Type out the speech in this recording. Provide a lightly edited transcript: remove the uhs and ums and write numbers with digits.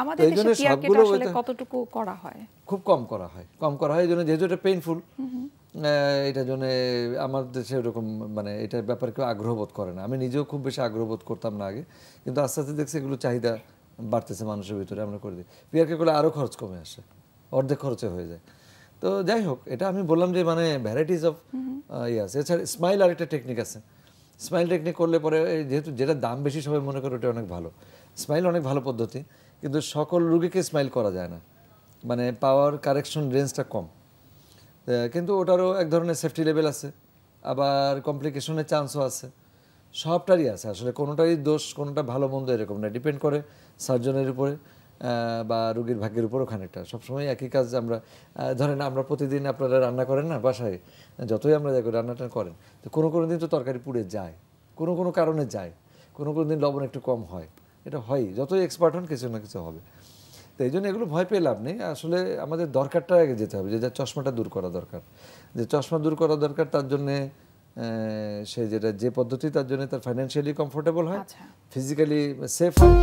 আমাদের দেশে peer Kate আসলে কতটুকু করা হয়? খুব কম করা হয়, কম করা হয়। এই জন্য যেহেতু এটা পেইনফুল, এটার জন্য আমার দেশে এরকম মানে এটার ব্যাপারে কেউ আগ্রহ বোধ করে না। আমি নিজেও খুব বেশি আগ্রহ বোধ করতাম না আগে, কিন্তু আস্তে আস্তে দেখছি এগুলো চাহিদা বাড়তেছে মানুষের ভিতরে, আমরা করে দিই। পিয়ার কেট করলে আরও খরচ কমে আসে, অর্ধেক খরচে হয়ে যায়। তো যাই হোক, এটা আমি বললাম যে মানে ভ্যারাইটিস অফ ইয়ে আছে। এছাড়া স্মাইল আরেকটা টেকনিক আছে। স্মাইল টেকনিক করলে পরে যেহেতু যেটা দাম বেশি সবাই মনে করে ওটা অনেক ভালো। স্মাইল অনেক ভালো পদ্ধতি, কিন্তু সকল রুগীকে স্মাইল করা যায় না, মানে পাওয়ার কারেকশন রেঞ্জটা কম। কিন্তু ওটারও এক ধরনের সেফটি লেভেল আছে, আবার কমপ্লিকেশনের চান্সও আছে, সবটারই আছে। আসলে কোনোটারই দোষ কোনোটা ভালো মন্দ এরকম না, ডিপেন্ড করে সার্জনের উপরে বা রুগীর ভাগ্যের উপরও খানিকটা। সবসময় একই কাজ আমরা ধরেন আমরা প্রতিদিন আপনারা রান্না করেন না বাসায়, যতই আমরা যাই রান্নাটা করেন, তো কোনো দিন তো তরকারি পুড়ে যায়, কোনো কারণে যায়, কোনো দিন লবণ একটু কম হয়, এটা হয়ই, যতই এক্সপার্ট হন কিছু না কিছু হবে। তো এই জন্য এগুলো ভয় পেয়ে লাভ নেই। আসলে আমাদের দরকারটা আগে যেতে হবে, যে চশমাটা দূর করা দরকার, যে চশমা দূর করা দরকার, তার জন্যে সে যে পদ্ধতি তার জন্য তার ফাইন্যান্সিয়ালি কমফোর্টেবল হয়, ফিজিক্যালি সেফ হয়।